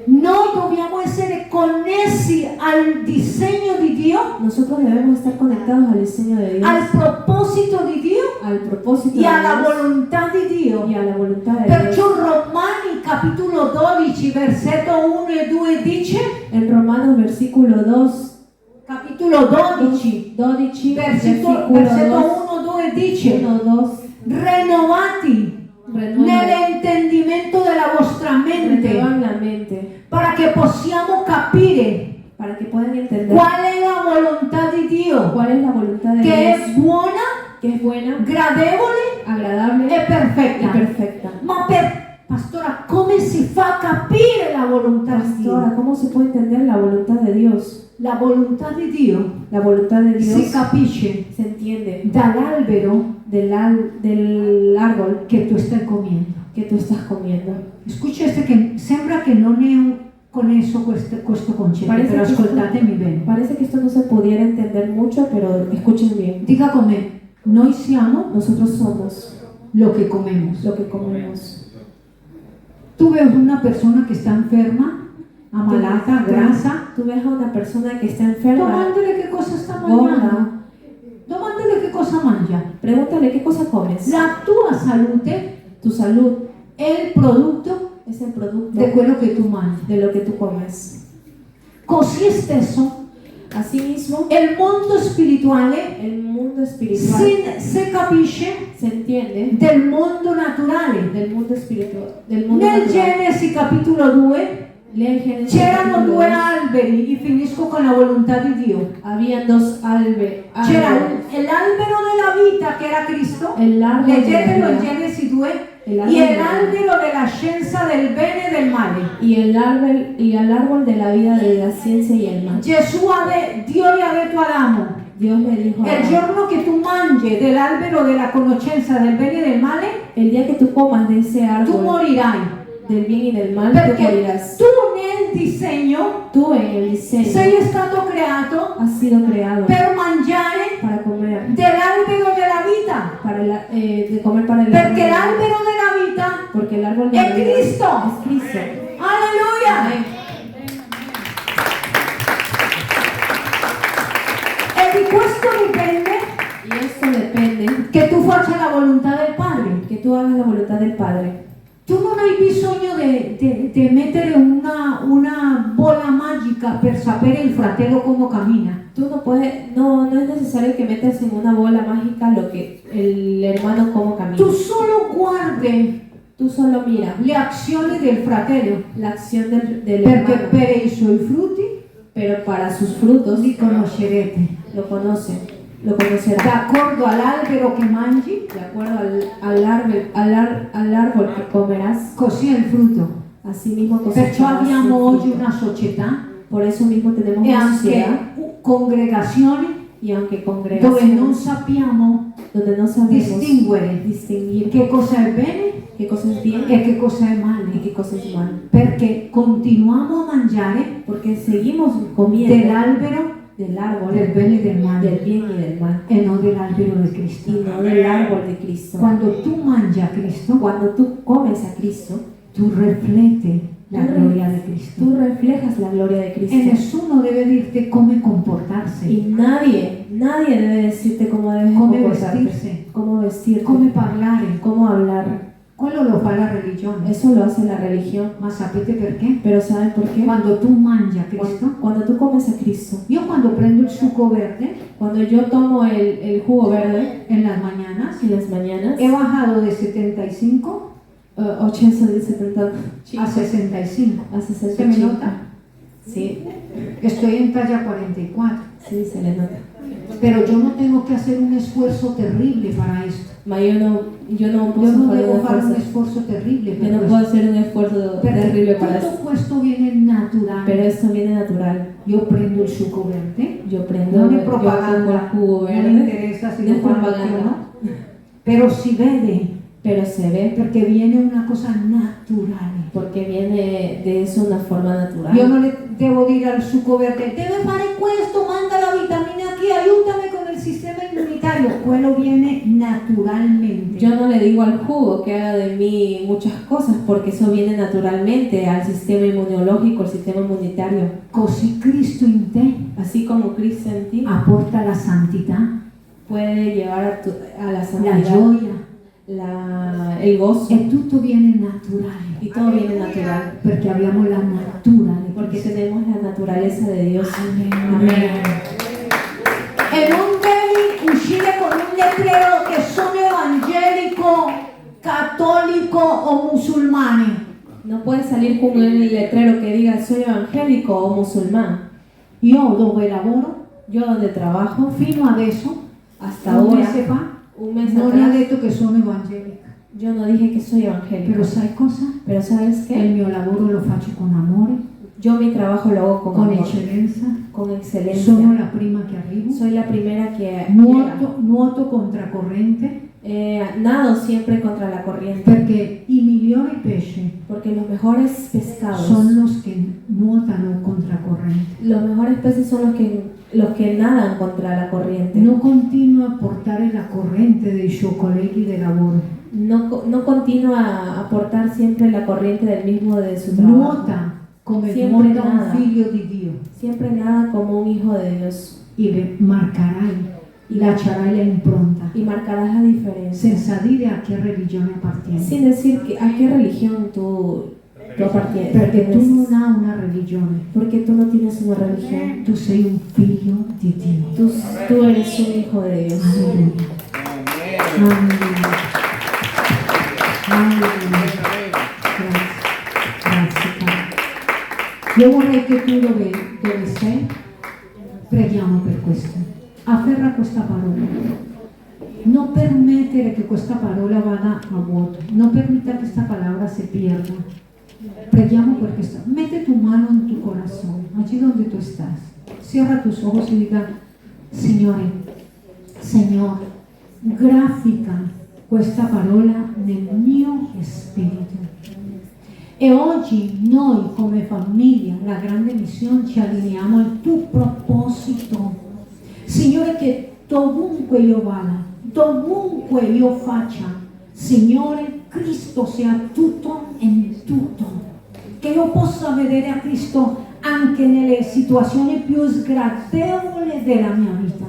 Noi dobbiamo essere connessi al disegno di Dio, Nosotros debemos estar conectados al diseño de Dios, al proposito di Dio al propósito e de alla Dios volontà di Dio. y a la voluntad de Perciò Dios. Romani capitolo 12 versetto 1 e 2 dice, En Romanos versículo 2, capitolo 12 12, versetto versículo 1 2 dice, 1, 2, renovati nell'intendimento della vostra mente renuevan la mente para che possiamo capire para que puedan entender qual è la volontà di Dio, ¿Cuál es la voluntad de che Dios? è buona, Que es buena, gradevole agradable e perfetta. y perfecta. Ma pastora, come si fa a capire la volontà di Pastora, Dio? ¿cómo se puede entender la voluntad de Dios? La volontà di Dio La voluntad de si Dios capisce se entiende dall'albero del árbol che tu stai comiendo. que tú estás comiendo. Escuchate che sembra che non è connesso questo concetto, però ascoltatemi bene. Parece que esto no se pudiera entender mucho, pero escuchen bien. Dica con me, noi siamo Nosotros somos lo che comemos. lo que comemos. Tu ves una persona che sta enferma, ammalata, grassa, Tú ves a una persona que está enferma, domandale che cosa sta mangiando. gorda, Domandale che cosa mangia. pregúntale qué cosa comes. La tua salute Tu salud è il prodotto es el producto di quello che tu mangi. de lo que tú comes. Così stesso, Asimismo, il mondo spirituale el mundo espiritual si capisce se entiende del mondo naturale. del mundo espiritual, del mundo Nel natural. Genesi capitolo 2 Lee el Génesis c'erano capítulo due 2. alberi, e finisco con la volontà di Dio. Habían dos C'era l'albero della vita che era Cristo, el árbol de la leggetelo in vida Genesi 2, El e árbol de la vida. l'albero della scienza del bene e del male. y el árbol de la vida de la ciencia y el mal. Dio gli ha detto ad Adamo, Dios le dijo a il Adán, giorno che tu mangi dell'albero della conoscenza del bene e del male, el día que tú comas de ese tu árbol morirai. del bien y del mal, tú Perché morirás. tu nel disegno Tú en el diseño sei stato creato has sido creado per mangiare para comer, dell'albero della vita, de comer para el perché árbol, l'albero della vita porque el árbol de è la vida Cristo. es Cristo. Alleluia! Amén. E di questo dipende Y esto depende che tu faccia la volontà del Padre. que tú hagas la voluntad del Padre. Tu non hai bisogno di mettere una bolla magica per sapere il fratello come cammina. Tú no puedes, no es necesario que metas en una bola mágica lo que el hermano cómo camina. Tu solo guardi Tú solo mira le azioni del fratello, la acción del perché hermano, per i suoi frutti pero para sus frutos li conoscerete. lo conocen, lo conocerán. D'accordo all'albero che mangi, De acuerdo al árbol que comerás, così è il frutto. así mismo Perciò cosecharás abbiamo su oggi fruto. una società Por eso mismo tenemos e una anche sociedad congregazioni y aunque dove non congregaciones sappiamo donde no sabemos distinguere distinguir che cosa è bene qué cosa es bien e che cosa è y male, qué cosa es mal. perché continuiamo a mangiare Porque seguimos comiendo dell'albero del árbol del bene e del del male bien y del mal e non dell'albero di Cristo. y no del árbol de Cristo. Quando tu mangi a Cristo, Cuando tú comes a Cristo, tu rifletti la gloria di Cristo. tú reflejas la gloria de E Cristo. nessuno deve dirti come comportarsi, Y nadie debe decirte cómo debes come comportarte, vestirsi, cómo vestirte, come parlare. cómo hablar. Quello lo fa la religione. Eso lo hace la religión. Ma sapete perché? Pero ¿saben por qué? Quando tu mangi a Cristo, Cuando tú comes a Cristo, io quando prendo il succo verde cuando yo tomo el jugo verde en las mañanas, en las mañanas, he bajado de 75 80 de 70 a 65. a 60 ¿Se me nota? Sí, Estoy en talla 44. sí, se le nota. Pero yo no tengo que hacer un esfuerzo terrible para esto. Ma yo no Yo puedo no hacer debo un fare un esfuerzo. esfuerzo terrible Yo per no puedo questo. hacer un esfuerzo Perché terrible para tutto eso. questo viene naturale. Pero esto viene natural. Io prendo il succo verde, Yo prendo, non è yo tomo propaganda, el jugo non verde, interessa se no lo es fanno o propaganda. no, però si vede pero se ve perché viene una cosa naturale. porque viene de eso una forma natural. Io non le devo dire al succo verde, deve fare questo, manda la vitamina qui, aiutami con il sistema immunitario. Quello viene naturalmente. Yo no le digo al jugo que haga de mí muchas cosas porque eso viene naturalmente al sistema inmunológico, al sistema inmunitario. Così Cristo in te Así como Cristo en ti apporta la santità, puede llevar a la la santidad, gioia, el gozo, e tutto viene naturale, y todo viene natural. perché abbiamo la natura di Porque Cristo. tenemos la naturaleza de Dios. Amén. E non devi uscire con un lettero che sono evangelico, cattolico o musulmane. No puedes salir con un letrero que diga soy evangélico o musulmán. Io dove lavoro Io donde trabajo, fino adesso, hasta un ahora, mese fa, un mes non ho atrás, detto che sono evangelica. yo no dije que soy evangélico. Però sai cosa? Pero ¿sabes Il qué? mio lavoro lo faccio con amore, Yo mi trabajo lo hago con con amor, eccellenza. con excelencia. Sono la prima che arrivo. Soy la primera que Nuoto contracorrente nado siempre contra la corriente, perché i migliori pesci porque los mejores pescados, sono los che nuotano contracorrente. los mejores peces son los que nadan contra la corriente. Non continua a portare la corrente dei suoi colleghi di lavoro. No continúa a portar siempre la corriente del mismo de su trabajo. Nuota come Siempre nuota un nada. figlio di Dio. Siempre nada como un hijo de Dios. E marcarai, lascerai la impronta, Y marcarás la diferencia. senza dire a che religione appartieni. Sin decir a qué religión tú appartienes. Perché tu non hai una religione, Porque tú no tienes una religión. tu sei un figlio di Dio. Tú eres un hijo de Dios. Alleluia. Alleluia. Alleluia. Grazie Padre. Io vorrei che tu dove sei, preghiamo per questo. Afferra questa parola. Non permettere che questa parola vada a vuoto. Non permita che questa parola si pierda. Preghiamo per questo. Mete tu mano en tu corazón, allí donde tú estás. Cierra tus ojos y diga, Signore, Signore, grafica questa parola nel mio spirito. E oggi noi come famiglia, la grande missione, ci allineiamo al tuo proposito. Signore, che dovunque io vada, dovunque io faccia, Signore, Cristo sia tutto in tutto. Che io possa vedere a Cristo anche nelle situazioni più sgradevoli della mia vita.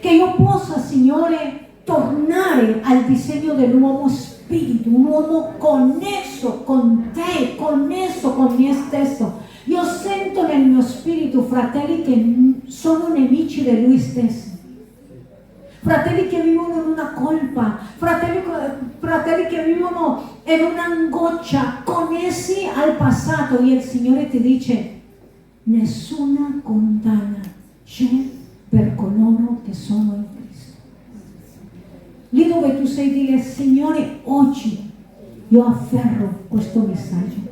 Che io possa, Signore, tornare al disegno dell'uomo spirito, un uomo connesso con te, connesso con me stesso. Io sento nel mio spirito fratelli che sono nemici di lui stesso. Fratelli che vivono in una colpa, fratelli che vivono in un'angoscia, connessi al passato, e il Signore ti dice, nessuna condanna c'è per coloro che sono in Cristo. Lì dove tu sei, dire, Signore, oggi io afferro questo messaggio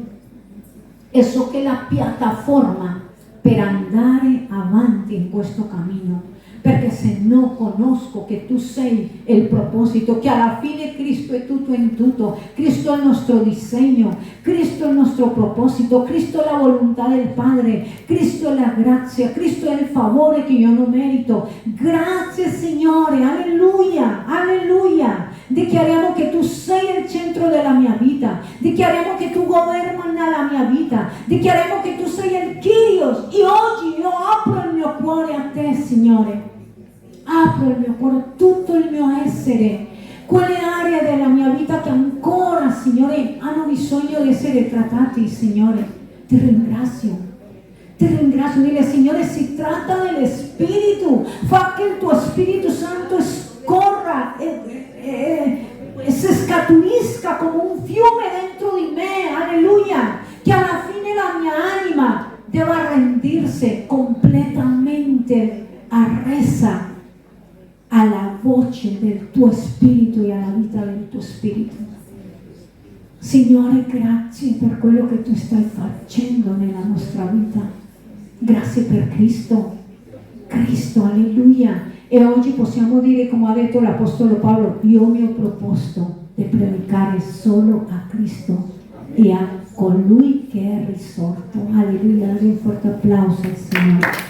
e so che è la piattaforma per andare avanti in questo cammino. Perché se non conosco che tu sei il proposito, che alla fine Cristo è tutto in tutto, Cristo è il nostro disegno, Cristo è il nostro proposito, Cristo è la volontà del Padre, Cristo è la grazia, Cristo è il favore che io non merito. Grazie Signore, alleluia, alleluia. Dichiariamo che tu sei il centro della mia vita, dichiariamo che tu governi la mia vita, dichiariamo che tu sei il Kyrios. E oggi io apro il mio cuore a te, Signore. Apro il mio cuore, tutto il mio essere, quelle aree della mia vita che ancora, Signore, hanno bisogno di essere trattati, Signore. Ti ringrazio, dile, Signore, si tratta dello Spirito, fa che il tuo Spirito Santo scorra e si scaturisca come un fiume dentro di me, alleluia, che alla fine la mia anima debba rendirsi completamente arresa alla voce del tuo spirito e alla vita del tuo spirito. Signore, grazie per quello che tu stai facendo nella nostra vita. Grazie per Cristo, alleluia. E oggi possiamo dire, come ha detto l'Apostolo Paolo, io mi ho proposto di predicare solo a Cristo e a colui che è risorto. Alleluia, date un forte applauso al Signore.